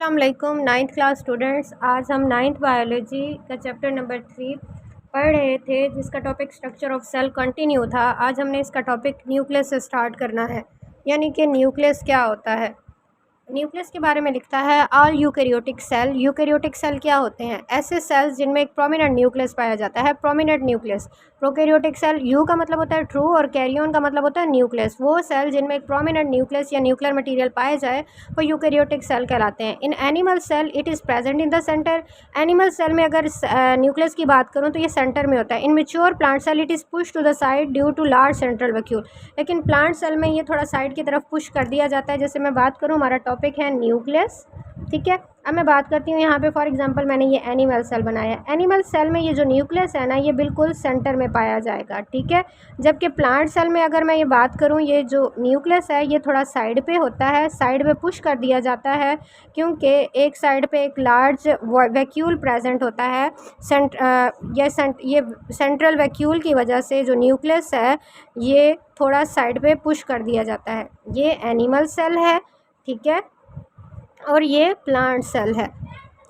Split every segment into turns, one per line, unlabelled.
अस्सलामुअलैकुम ninth class students. आज हम नाइन्थ बायोलॉजी का चैप्टर नंबर 3 पढ़ रहे थे, जिसका topic structure of cell continue था। आज हमने इसका टॉपिक न्यूक्लियस से स्टार्ट करना है, यानी कि न्यूक्लियस क्या होता है। न्यूक्लियस के बारे में लिखता है all eukaryotic cell. Eukaryotic cell क्या होते हैं? ऐसे सेल्स जिनमें एक प्रोमिनेंट न्यूक्लियस पाया जाता है, prominent nucleus. Prokaryotic cell, eu का मतलब होता है ट्रू और कैरियन का मतलब होता है न्यूक्लियस। वो सेल जिनमें एक प्रोमिनेंट न्यूक्लियस या न्यूक्लियर मटेरियल पाया जाए वो यूकैरियोटिक सेल कहलाते हैं। In animal cell it is present in the centre. Animal cell में अगर न्यूक्लियस की बात करूँ तो ये सेंटर में होता है। In mature plant cell it is push to the side due to large central vacuole. लेकिन प्लांट सेल में ये थोड़ा साइड की तरफ पुश कर दिया जाता है। जैसे मैं बात करूँ, हमारा टॉपिक है न्यूक्लियस, ठीक है। अब मैं बात करती हूँ यहाँ पे, फॉर एग्जांपल मैंने ये एनिमल सेल बनाया। एनिमल सेल में ये जो न्यूक्लियस है ना, ये बिल्कुल सेंटर में पाया जाएगा, ठीक है। जबकि प्लांट सेल में अगर मैं ये बात करूँ, ये जो न्यूक्लियस है ये थोड़ा साइड पे होता है, साइड पे पुश कर दिया जाता है, क्योंकि एक साइड पे एक लार्ज वैक्यूल प्रेजेंट होता है। ये सेंट्रल वैक्यूल की वजह से जो न्यूक्लियस है ये थोड़ा साइड पे पुश कर दिया जाता है। ये एनिमल सेल है, ठीक है, और ये प्लांट सेल है।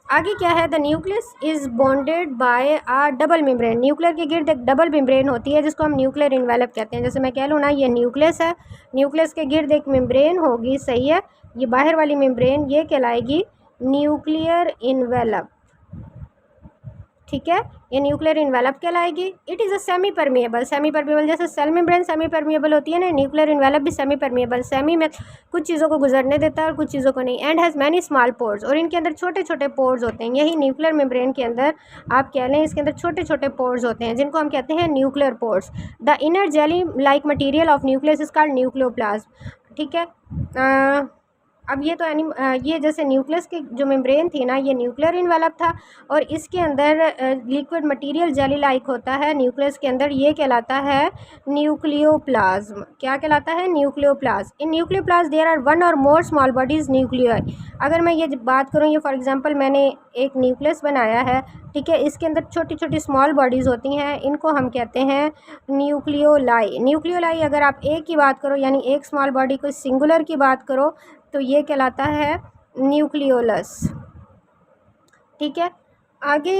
आगे क्या है? The nucleus is bonded by a double membrane. Nuclear के गिर्द एक डबल मेम्ब्रेन होती है जिसको हम न्यूक्लियर इन्वेलप कहते हैं। जैसे मैं कह लूँ ना, ये न्यूक्लियस है, न्यूक्लियस के गिर्द एक मेम्ब्रेन होगी, सही है। ये बाहर वाली मेम्ब्रेन ये कहलाएगी न्यूक्लियर इन्वेलप, ठीक है। ये न्यूक्लियर इन्वेलप कहलाएगी। It is a semi permeable. Semi permeable जैसे सेल मेम्ब्रेन सेमी परमिएबल होती है ना, न्यूक्लियर इन्वेलप भी सेमी परमिएबल। सेमी में कुछ चीज़ों को गुजरने देता है और कुछ चीज़ों को नहीं। And has many small pores, और इनके अंदर छोटे छोटे पोर्स होते हैं। यही न्यूक्लियर मेम्ब्रेन के अंदर आप कह लें, इसके अंदर छोटे छोटे पोर्स होते हैं जिनको हम कहते हैं nuclear pores. The inner jelly like material of nucleus is called nucleoplasm, ठीक है। अब ये तो ये जैसे न्यूक्लियस की जो मेम्ब्रेन थी ना, ये न्यूक्लियर इन्वेलप था, और इसके अंदर लिक्विड मटेरियल जेली लाइक होता है न्यूक्लियस के अंदर, ये कहलाता है न्यूक्लियोप्लाज्म। क्या कहलाता है? Nucleoplasm. In nucleoplasm there are one or more small bodies nuclei. अगर मैं ये बात करूँ, ये फॉर एग्जांपल मैंने एक न्यूक्लियस बनाया है, ठीक है, इसके अंदर छोटी छोटी स्मॉल बॉडीज़ होती हैं, इनको हम कहते हैं न्यूक्लियोलाई। न्यूक्लियोलाई अगर आप एक की बात करो, यानी एक स्मॉल बॉडी को सिंगुलर की बात करो, तो ये कहलाता है न्यूक्लियोलस, ठीक है। आगे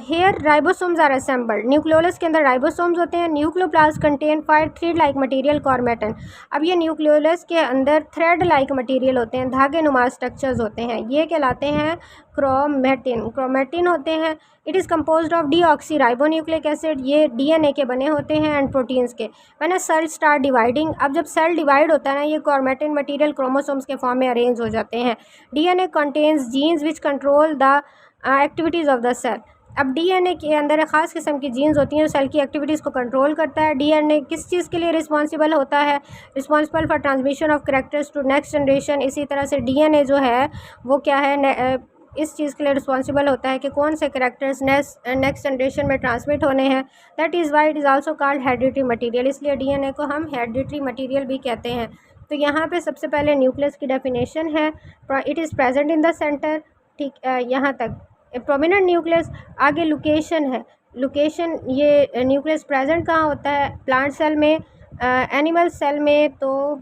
here ribosomes are assembled. Nucleolus के अंदर राइबोसोम्स होते हैं। Nucleoplast contain 5 thread like material chromatin. अब ये न्यूक्लियोलस के अंदर थ्रेड लाइक मटेरियल होते हैं, धागे नुमा स्ट्रक्चर्स होते हैं, ये कहलाते हैं क्रोमेटिन। क्रोमेटिन होते हैं। It is composed of deoxy ribonucleic acid. ये डीएनए के बने होते हैं एंड प्रोटीन्स के। When a cell start dividing, अब जब सेल डिवाइड होता है ना, ये क्रोमेटिन मटेरियल क्रोमोसोम्स के फॉर्म में अरेंज हो जाते हैं। DNA contains genes which control the activities of the cell. अब डीएनए के अंदर एक ख़ास किस्म की जीन्स होती हैं जो सेल की एक्टिविटीज़ को कंट्रोल करता है। डीएनए किस चीज़ के लिए रिस्पॉन्सिबल होता है? Responsible for transmission of characters to next generation. इसी तरह से डीएनए जो है वो क्या है, इस चीज़ के लिए रिस्पॉन्सिबल होता है कि कौन से कैरेक्टर्स नेक्स्ट जनरेशन में ट्रांसमिट होने हैं। That is why it is also called hereditary material. इसलिए डीएनए को हम हेरिडिटरी मटेरियल भी कहते हैं। तो यहाँ पे सबसे पहले न्यूक्लियस की डेफिनेशन है, it is present in the centre, ठीक, यहाँ तक प्रोमिनेंट न्यूक्लियस। आगे लोकेशन है। लोकेशन, ये न्यूक्लियस प्रेजेंट कहाँ होता है? प्लांट सेल में, एनिमल सेल में। तो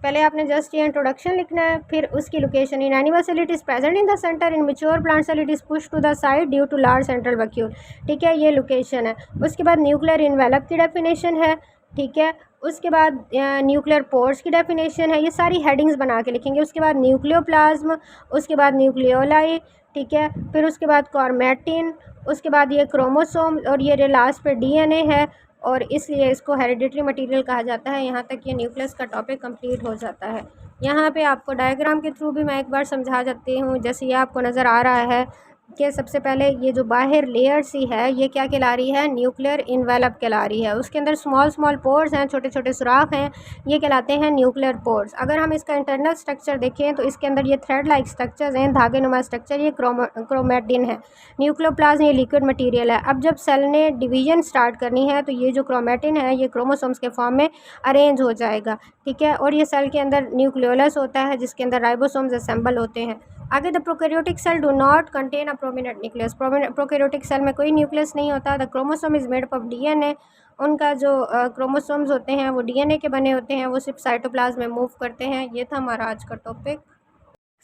पहले आपने जस्ट ये इंट्रोडक्शन लिखना है, फिर उसकी location. In animal cell it is present in the centre. In mature plant cell it is push to the side due to large central vacuole, ठीक है, ये लोकेशन है। उसके बाद न्यूक्लियर इन्वेलप की डेफिनेशन है, ठीक है। उसके बाद न्यूक्लियर पोर्स की डेफिनेशन है। ये सारी हेडिंग्स बना के लिखेंगे। उसके बाद न्यूक्लियोप्लाज्म, उसके बाद न्यूक्लियोलाई, ठीक है, फिर उसके बाद क्रोमेटिन, उसके बाद ये क्रोमोसोम, और ये लास्ट पे डीएनए है, और इसलिए इसको हेरिडिटरी मटेरियल कहा जाता है। यहाँ तक ये न्यूक्लियस का टॉपिक कंप्लीट हो जाता है। यहाँ पे आपको डायग्राम के थ्रू भी मैं एक बार समझा जाती हूँ। जैसे ये आपको नज़र आ रहा है कि सबसे पहले ये जो बाहर लेयर सी है ये क्या कहला रही है? न्यूक्लियर इन्वेलप कहला रही है। उसके अंदर स्मॉल स्मॉल पोर्स हैं, छोटे छोटे सुराख हैं, ये कहलाते हैं न्यूक्लियर पोर्स। अगर हम इसका इंटरनल स्ट्रक्चर देखें तो इसके अंदर ये थ्रेड लाइक स्ट्रक्चर्स हैं, धागे नुमा स्ट्रक्चर, ये क्रोमेटिन है। न्यूक्लियोप्लाज्म ये लिक्विड मटीरियल है। अब जब सेल ने डिवीजन स्टार्ट करनी है तो ये जो क्रोमेटिन है ये क्रोमोसोम्स के फॉर्म में अरेंज हो जाएगा, ठीक है। और ये सेल के अंदर न्यूक्लियोलस होता है जिसके अंदर राइबोसोम्स असेंबल होते हैं। आगे, the prokaryotic cell do not contain a prominent nucleus. Prokaryotic cell में कोई न्यूक्लियस नहीं होता। The chromosome is made up of DNA. उनका जो क्रोमोसोम्स होते हैं वो डीएनए के बने होते हैं, वो सिर्फ साइटोप्लाज्म में मूव करते हैं। ये था हमारा आज का टॉपिक।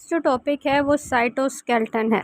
जो टॉपिक है वो साइटोस्केलेटन है।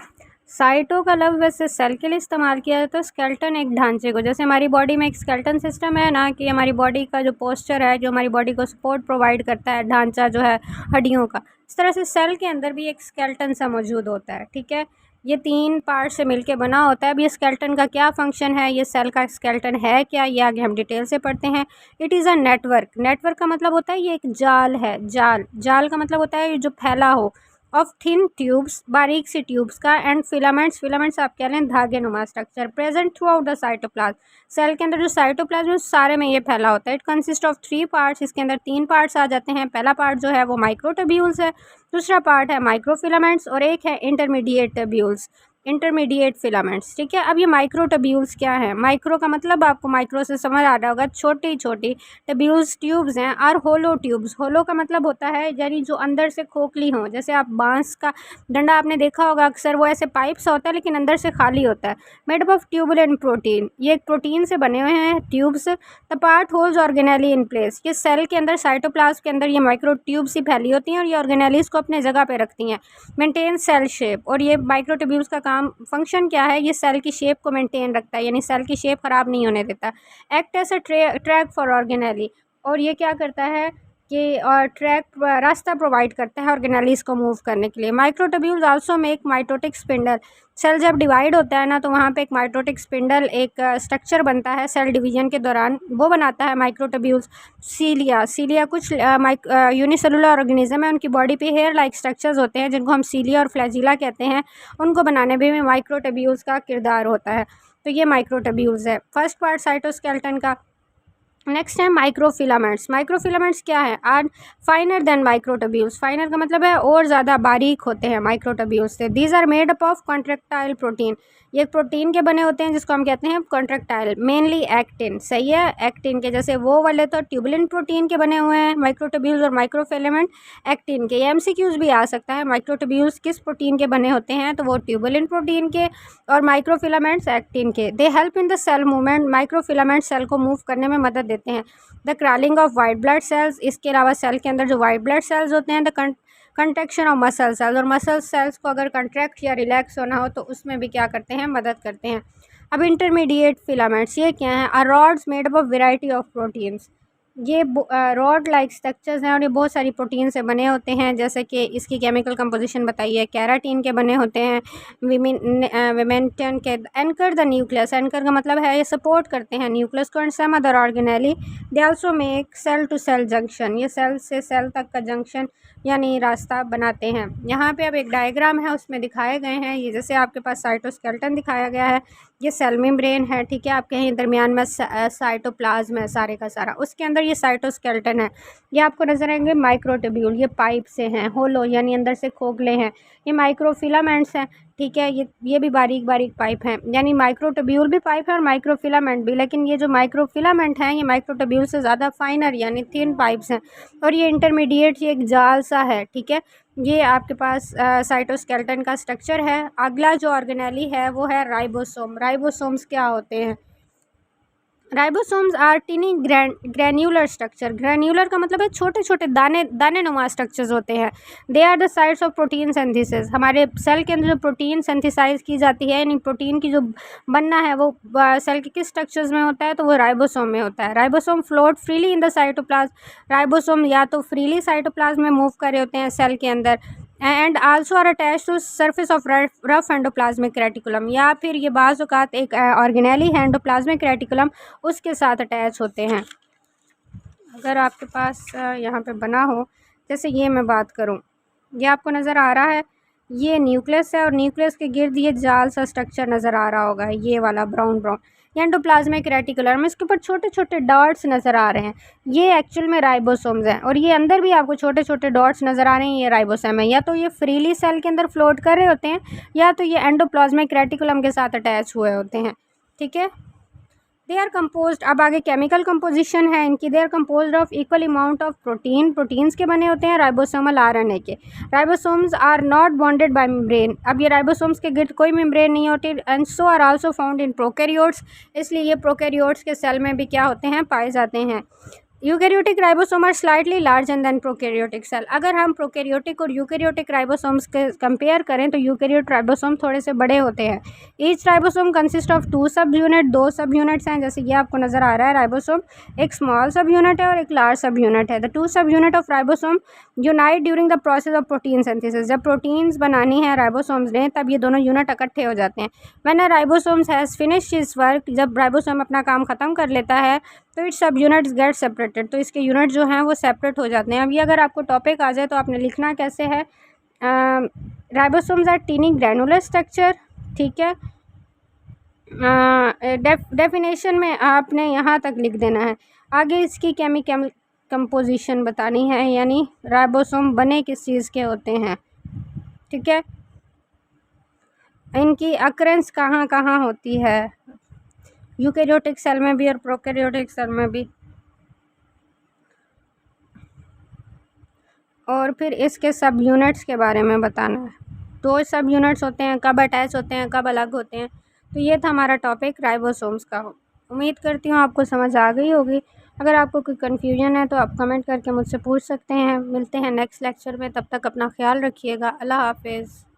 साइटो का लफ्ज़ वैसे सेल के लिए इस्तेमाल किया जाता है, स्केलेटन एक ढांचे को, जैसे हमारी बॉडी में एक स्केलेटन सिस्टम है ना, कि हमारी बॉडी का जो पोस्चर है, जो हमारी बॉडी को सपोर्ट प्रोवाइड करता है, ढांचा जो है हड्डियों का, इस तरह से सेल के अंदर भी एक स्केलेटन सा मौजूद होता है। ठीक है, ये 3 पार्ट से मिलके बना होता है। अब ये स्केलेटन का क्या फंक्शन है, ये सेल का स्केलेटन है क्या, ये आगे हम डिटेल से पढ़ते हैं। It is a network. Network का मतलब होता है ये एक जाल है। जाल का मतलब होता है ये जो फैला हो, ऑफ थिन ट्यूब्स, बारीक सी ट्यूब्स का, एंड फिलामेंट्स आप कह लें धागे नुमा structure, present throughout the cytoplasm. Cell के अंदर जो साइटोप्लाज्म है सारे में ये फैला होता है। It consist of 3 parts. इसके अंदर 3 पार्ट्स आ जाते हैं। पहला पार्ट जो है वो माइक्रोट्यूब्यूल्स है, दूसरा पार्ट है माइक्रोफिलामेंट्स, और एक है इंटरमीडिएट ट्यूब्यूल्स, इंटरमीडिएट फिलामेंट्स। ठीक है, अब ये माइक्रोट्यूब्यूल्स क्या है? माइक्रो का मतलब आपको माइक्रो से समझ आ रहा होगा, छोटी छोटी। ट्यूब्यूल्स ट्यूब्स हैं, और होलो ट्यूब्स। होलो का मतलब होता है यानी जो अंदर से खोखली हों, जैसे आप बांस का डंडा आपने देखा होगा अक्सर, वो ऐसे पाइप सा होता है लेकिन अंदर से खाली होता है। Made up of turbulent protein, ये एक प्रोटीन से बने हुए हैं tubes. The part holds organelle in place, ये सेल के अंदर साइटोप्लाज्म के अंदर ये माइक्रो ट्यूब्स ही फैली होती हैं और ये ऑर्गेनेलीज को अपने जगह पे रखती हैं। मेंटेन सेल शेप, और ये माइक्रोट्यूब्यूल्स का फंक्शन क्या है, ये सेल की शेप को मेंटेन रखता है, यानी सेल की शेप खराब नहीं होने देता। Act as a track for organelle, और ये क्या करता है कि रास्ता प्रोवाइड करता है ऑर्गेनेलीज को मूव करने के लिए। Microtubules also make mitotic spindle. Cell जब डिवाइड होता है ना, तो वहाँ पे एक माइटोटिक स्पिंडल एक स्ट्रक्चर बनता है सेल डिवीजन के दौरान, वो बनाता है माइक्रोट्यूब्यूल्स। सीलिया कुछ यूनिसेलुलर ऑर्गेनिज्म है, उनकी बॉडी पे हेयर लाइक स्ट्रक्चर्स होते हैं जिनको हम सीलिया और फ्लैजिला कहते हैं। उनको बनाने में माइक्रोट्यूब्यूल्स का किरदार होता है। तो ये माइक्रोट्यूब्यूल्स है, फर्स्ट पार्ट साइटोस्केलेटन का। नेक्स्ट है माइक्रोफिलामेंट्स। माइक्रोफिलामेंट्स क्या है? Are finer than microtubules. Finer का मतलब है और ज़्यादा बारीक होते हैं माइक्रोट्यूब्यूल्स से। These are made up of contractile protein, ये एक प्रोटीन के बने होते हैं जिसको हम कहते हैं कॉन्ट्रेक्टाइल, मेनली एक्टिन। सही है, एक्टिन के, जैसे वो वाले तो ट्यूबुलिन प्रोटीन के बने हुए हैं माइक्रोट्यूब्यूल्स, और माइक्रोफिलामेंट एक्टिन के। एमसीक्यूज भी आ सकता है, माइक्रोट्यूब्यूल्स किस प्रोटीन के बने होते हैं, तो वो ट्यूबुलिन प्रोटीन के, और माइक्रोफिलामेंट्स एक्टिन के। They help in the cell movement, microfilament cell को मूव करने में मदद देते हैं। The crawling of white blood cells, इसके अलावा सेल के अंदर जो वाइट ब्लड सेल्स होते हैं, the contraction of muscle cells, और मसल सेल्स को अगर कंट्रैक्ट या रिलैक्स होना हो तो उसमें भी क्या करते हैं, मदद करते हैं। अब इंटरमीडिएट फिलामेंट्स, ये क्या है? Are rods made up of variety of proteins. ये रॉड लाइक स्ट्रक्चर्स हैं और ये बहुत सारी प्रोटीन से बने होते हैं, जैसे कि इसकी केमिकल कंपोजिशन बताइए। कैराटीन के बने होते हैं, विमेंटन के। एंकर द न्यूक्लियस, एंकर का मतलब है ये सपोर्ट करते हैं न्यूक्लियस को, and some other organelle. They also make cell to cell junction, ये सेल से सेल तक का जंक्शन यानी रास्ता बनाते हैं। यहाँ पे अब एक डायग्राम है, उसमें दिखाए गए हैं ये, जैसे आपके पास साइटोस्केलेटन दिखाया गया है, ये सेल मेम्ब्रेन है। ठीक है, आपके यहाँ दरमियान में साइटोप्लाज्म है सारे का सारा, उसके अंदर ये साइटोस्केलेटन है। ये आपको नजर आएंगे माइक्रोट्यूब्यूल, ये पाइप से हैं, होलो यानी अंदर से खोखले हैं। ये माइक्रोफिलामेंट्स हैं। ठीक है, ये भी बारीक बारीक पाइप हैं, यानी माइक्रोट्यूब्यूल भी पाइप है और माइक्रोफिलामेंट भी, लेकिन ये जो माइक्रोफिलामेंट हैं ये माइक्रोट्यूब्यूल से ज़्यादा फाइनर यानी थिन पाइप्स हैं। और ये इंटरमीडिएट, ये एक जाल सा है। ठीक है, ये आपके पास साइटोस्केलेटन का स्ट्रक्चर है। अगला जो ऑर्गेनेली है वो है राइबोसोम। राइबोसोम्स क्या होते हैं? Ribosomes are tiny granular structure. Granular का मतलब है छोटे छोटे दाने नुमा स्ट्रक्चर्स होते हैं। They are the sites of protein synthesis, हमारे सेल के अंदर जो प्रोटीन सिंथेसाइज की जाती है, यानी प्रोटीन की जो बनना है वो सेल के किस स्ट्रक्चर्स में होता है, तो वो राइबोसोम में होता है। Ribosome float freely in the cytoplasm. Ribosome या तो फ्रीली साइटोप्लाज्म में मूव कर रहे होते हैं सेल के अंदर, and also are attach to surface of rough endoplasmic reticulum, या फिर ये बाज़ औक़ात एक ऑर्गेनेली है एंडोप्लाज्मिक रेटिकुलम, उसके साथ अटैच होते हैं। अगर आपके पास यहाँ पे बना हो, जैसे ये मैं बात करूँ, ये आपको नज़र आ रहा है, ये न्यूक्लियस है और न्यूक्लियस के गिर्द ये जाल सा स्ट्रक्चर नज़र आ रहा होगा, ये वाला ब्राउन ब्राउन, ये एंडोप्लाज्मिक रेटिकुलम, इसके ऊपर छोटे छोटे डॉट्स नज़र आ रहे हैं, ये एक्चुअल में राइबोसोम्स हैं। और ये अंदर भी आपको छोटे छोटे डॉट्स नज़र आ रहे हैं, ये राइबोसोम है। या तो ये फ्रीली सेल के अंदर फ्लोट कर रहे होते हैं, या तो ये एंडोप्लाज्मिक रेटिकुलम के साथ अटैच हुए होते हैं। ठीक है, दे आर कम्पोज्ड, अब आगे केमिकल कंपोजिशन है इनकी। They are composed of equal amount of proteins के बने होते हैं, राइबोसोमल आरएनए के। Ribosomes are not bonded by membrane, अब ये राइबोसोम्स के गिर्द कोई मेम्ब्रेन नहीं होती, and so are also found in prokaryotes, इसलिए ये प्रोकैरियोट्स के सेल में भी क्या होते हैं, पाए जाते हैं। Eukaryotic ribosome are slightly larger than prokaryotic cell. अगर हम प्रोकैरियोटिक और यूकैरियोटिक राइबोसोम्स के कंपेयर करें तो यूकैरियोट राइबोसोम थोड़े से बड़े होते हैं। ईच राइबोसोम कंसिस्ट ऑफ 2 सब यूनिट, 2 सब यूनिट्स हैं, जैसे ये आपको नज़र आ रहा है राइबोसोम। एक स्मॉल सब यूनिट है और एक लार्ज सब यूनिट है। द 2 सब unit of ribosome unite during the process of protein synthesis. जब प्रोटीन्स बनानी है राइबोसोम्स ने तब ये दोनों यूनिट इकट्ठे हो जाते हैं। When a ribosomes has finished it's work, जब राइबोसोम अपना काम ख़त्म कर लेता है तो इट्स सब यूनिट्स गेट सेपरेटेड, तो इसके यूनिट जो हैं वो सेपरेट हो जाते हैं। अब ये अगर आपको टॉपिक आ जाए तो आपने लिखना कैसे है, ribosomes are tiny granular structure, ठीक है। डेफिनेशन में आपने यहाँ तक लिख देना है। आगे इसकी केमिकल कंपोजिशन बतानी है, यानी राइबोसोम बने किस चीज़ के होते हैं, ठीक है। इनकी अकरेंस कहाँ कहाँ होती है, यूकैरियोटिक सेल में भी और प्रोकैरियोटिक सेल में भी। और फिर इसके सब यूनिट्स के बारे में बताना है। 2 सब यूनिट्स होते हैं, कब अटैच होते हैं, कब अलग होते हैं। तो ये था हमारा टॉपिक राइबोसोम्स का। उम्मीद करती हूँ आपको समझ आ गई होगी। अगर आपको कोई कन्फ्यूजन है तो आप कमेंट करके मुझसे पूछ सकते हैं। मिलते हैं नेक्स्ट लेक्चर में, तब तक अपना ख्याल रखिएगा। अल्लाह हाफिज़।